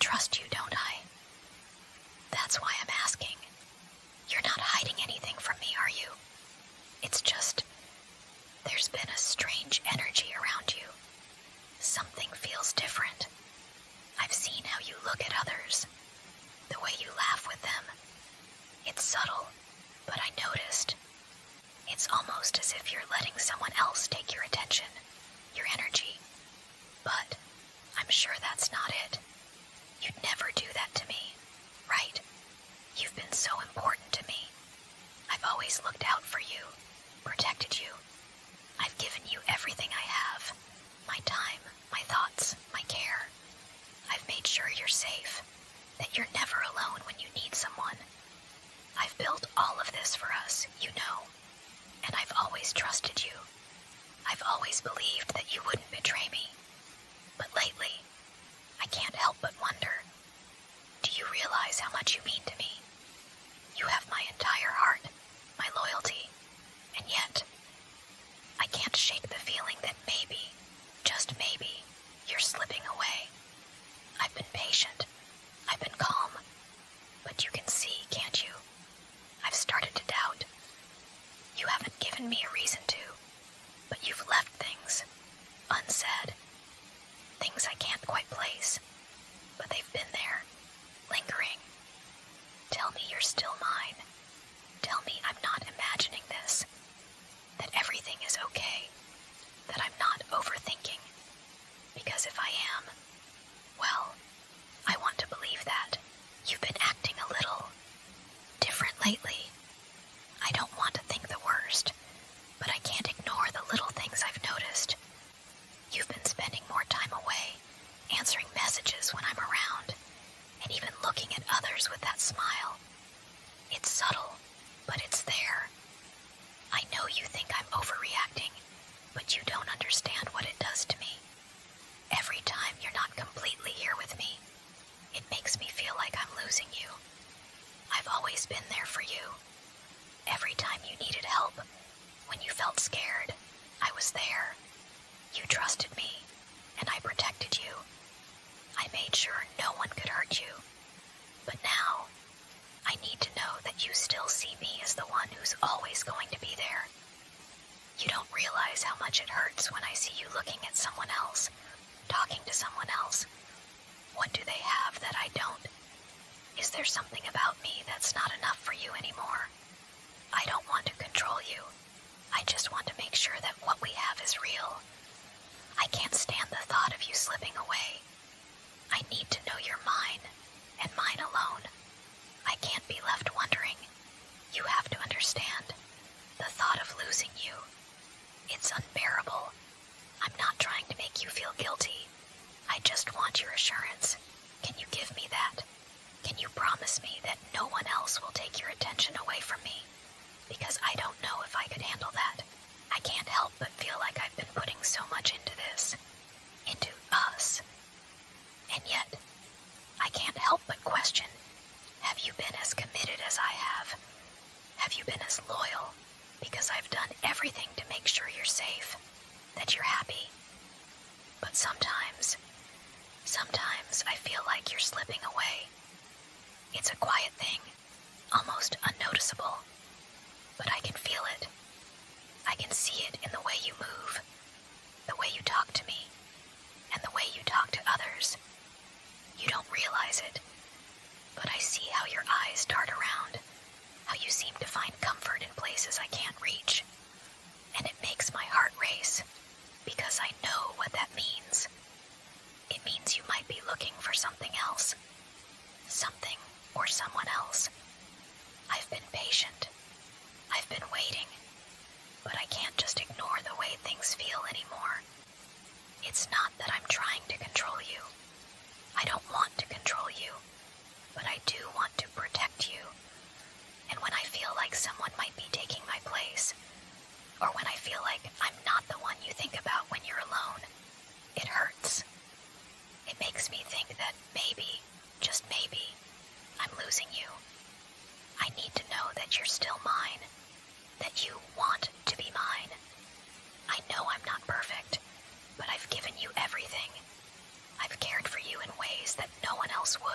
trust you, don't I? That's why I'm asking. You're not hiding anything from me, are you? It's just, there's been a strange energy around you. Something feels different. I've seen how you look at others, the way you laugh with them. It's subtle, but I noticed. It's almost as if you're letting someone else take your attention, your energy. But I'm sure that's not it. You'd never do that to me, right? You've been so important to me. I've always looked out for you, protected you. I've given you everything I have. My time, my thoughts, my care. I've made sure you're safe, that you're never alone when you need someone. I've built all of this for us, you know, and I've always trusted you. I've always believed that you wouldn't betray me. But lately, I can't help but wonder, do you realize how much you mean to me? You have my entire heart, my loyalty, and yet, I can't shake the feeling that maybe, just maybe, you're slipping away. I've been patient, I've been calm, but you can see, can't you? I've started to doubt. You haven't given me a reason to, but you've left things unsaid. Things I can't quite place, but they've been there, lingering. Tell me you're still mine. Tell me I'm not imagining this, that everything is okay, that I'm not overthinking. Because if I am, well, I want to believe that. You've been acting a little different lately. I don't want to think the worst, but I can't ignore the little things I've noticed. You've been spending more time away, answering messages when I'm around, and even looking at others with that smile. It's subtle, but it's there. I know you think I'm overreacting, but you don't understand what it does to me. Every time you're not completely here with me, it makes me feel like I'm losing you. I've always been there for you. Every time you needed help, when you felt scared, I was there. You trusted me, and I protected you. I made sure no one could hurt you. But now, I need to know that you still see me as the one who's always going to be there. You don't realize how much it hurts when I see you looking at someone else, talking to someone else. What do they have that I don't? Is there something about me that's not enough for you anymore? I don't want to control you. I just want to make sure that what we have is real. I can't stand the thought of you slipping away. I need to know you're mine, and mine alone. I can't be left wondering. You have to understand. The thought of losing you, it's unbearable. I'm not trying to make you feel guilty. I just want your assurance. Can you give me that? Can you promise me that no one else will take your attention away from me? Because I don't know if I could handle that. I can't help but feel like I've been putting so much into this, into us. And yet, I can't help but question, have you been as committed as I have? Have you been as loyal? Because I've done everything to make sure you're safe, that you're happy. But sometimes I feel like you're slipping away. It's a quiet thing, almost unnoticeable, but I can feel it. I can see it in the way you move, the way you talk to me, and the way you talk to others. You don't realize it, but I see how your eyes dart around, how you seem to find comfort in places I can't reach, and it makes my heart race, because I know what that means. It means you might be looking for something else, something or someone else. I've been patient. I've been waiting, but I can't just ignore the way things feel anymore. It's not that I'm trying to control you. I don't want to control you, but I do want to protect you. And when I feel like someone might be taking my place, or when I feel like I'm not the one you think about when you're alone, it hurts. It makes me think that maybe, just maybe, I'm losing you. I need to know that you're still mine, that you want to be mine. I know I'm not perfect, but I've given you everything. I've cared for you in ways that no one else would.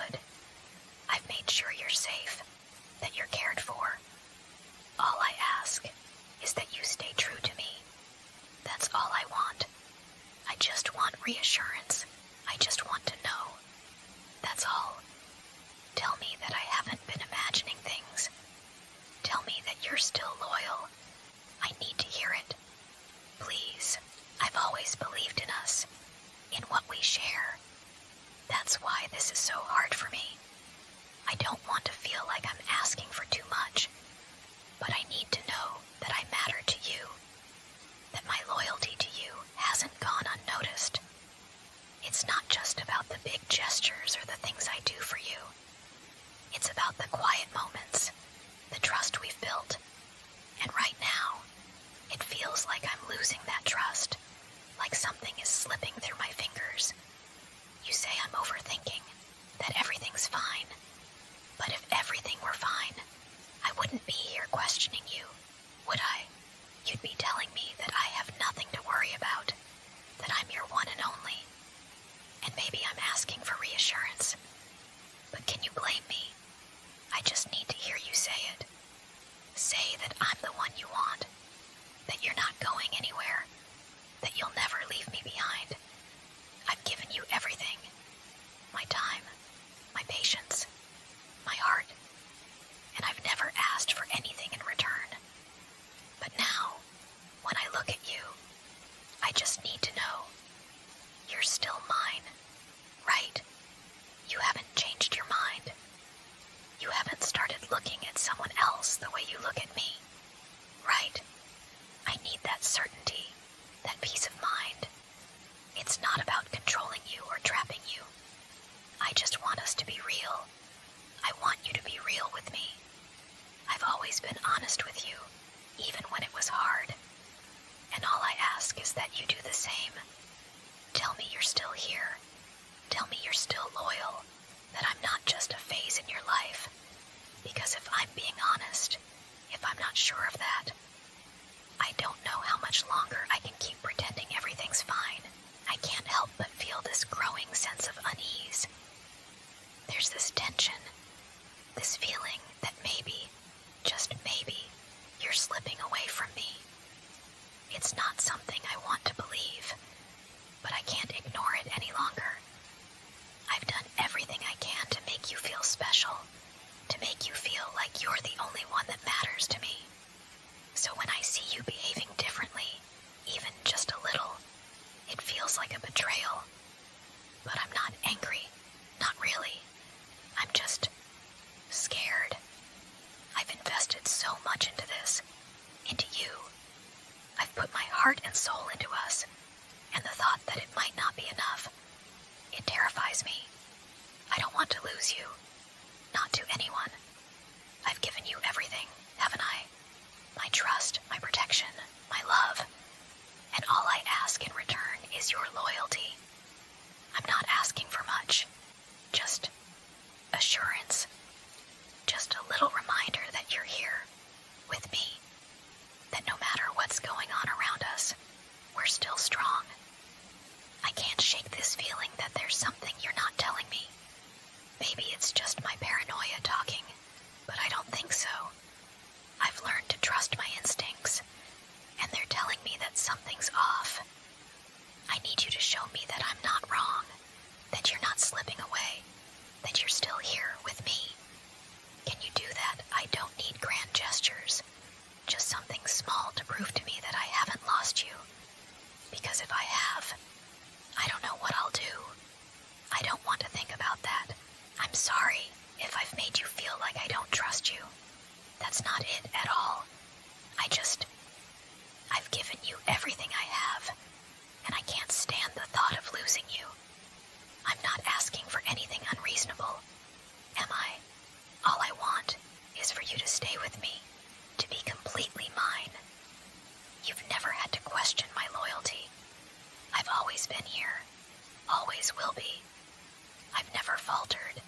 That's why this is so hard for me. I don't want to feel like I'm asking for too much, but I need to know that I matter to you, that my loyalty to you hasn't gone unnoticed. It's not just about the big gestures or the things I do for you. It's about the quiet moments, the trust we've built. And right now, it feels like I'm losing that trust, like something is slipping through my fingers. You say I'm overthinking, that everything's fine. But if everything were fine, I wouldn't be here questioning you, would I? You'd be telling me that I have nothing to worry about, that I'm your one and only. And maybe I'm asking for reassurance. But can you blame me? I just need to hear you say it. Say that I'm the one you want, that you're not going anywhere, that you'll never leave me behind. I've given you everything. My time, my patience, my heart, and I've never asked for anything in return. But now, when I look at you, I just need to know you're still mine, right? You haven't changed your mind. You haven't started looking at someone else the way you look at me, right? I need that certainty, that peace of mind. It's not about controlling you or trapping you. I just want us to be real. I want you to be real with me. I've always been honest with you, even when it was hard. And all I ask is that you do the same. Tell me you're still here. Tell me you're still loyal, that I'm not just a phase in your life. Because if I'm being honest, if I'm not sure of that, I don't know how much longer I can keep pretending everything's fine. I can't help but feel this growing sense of unease. There's this tension, this feeling that maybe, just maybe, you're slipping away from me. It's not something I want to believe, but I can't ignore it any longer. I've done everything I can to make you feel special, to make you feel like you're the only one that matters to me. So when I see you behaving differently, even just a little, it feels like a betrayal. But I'm not angry, not really. I'm just scared. I've invested so much into this, into you. I've put my heart and soul into us, and the thought that it might not be enough, it terrifies me. I don't want to lose you, not to anyone. I've given you everything, haven't I? My trust, my protection, my love. And all I ask in return is your loyalty. I'm not asking for much, just assurance. Just a little reminder that you're here, with me. That no matter what's going on around us, we're still strong. I can't shake this feeling that there's something you're not telling me. Maybe it's just my paranoia talking, but I don't think so. I've learned to trust my instincts, and they're telling me that something's off. I need you to show me that I'm not wrong, that you're not slipping away, that you're still here with me. Can you do that? I don't need grand gestures, just something small to prove to me that I haven't lost you. Because if I have, I don't know what I'll do. I don't want to think about that. I'm sorry if I've made you feel like I don't trust you. That's not it at all. I've given you everything I have, and I can't stand the thought of losing you. I'm not asking for anything unreasonable, am I? All I want is for you to stay with me, to be completely mine. You've never had to question my loyalty. I've always been here, always will be. I've never faltered.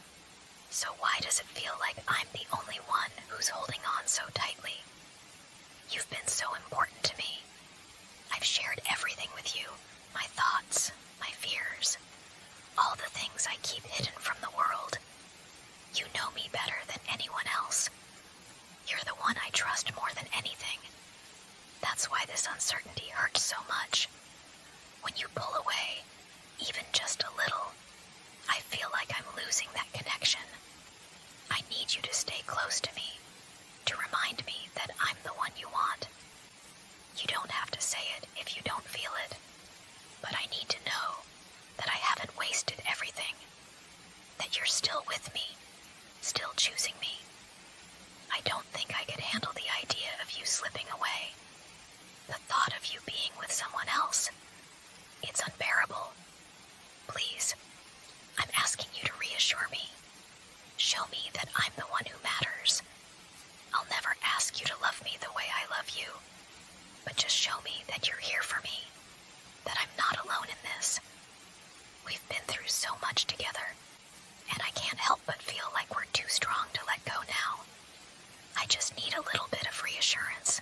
So why does it feel like I'm the only one who's holding on so tightly? You've been so important to me. I've shared everything with you, my thoughts, my fears, all the things I keep hidden from the world. You know me better than anyone else. You're the one I trust more than anything. That's why this uncertainty hurts so much. When you pull away, even just a little, I feel like I'm losing that connection. I need you to stay close to me, to remind me that I'm the one you want. You don't have to say it if you don't feel it, but I need to know that I haven't wasted everything, that you're still with me, still choosing me. I don't think I could handle the idea of you slipping away. The thought of you being with someone else, it's unbearable. Please, I'm asking you to reassure me. Show me that I'm the one who matters. I'll never ask you to love me the way I love you, but just show me that you're here for me, that I'm not alone in this. We've been through so much together, and I can't help but feel like we're too strong to let go now. I just need a little bit of reassurance.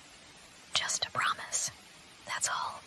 Just a promise. That's all.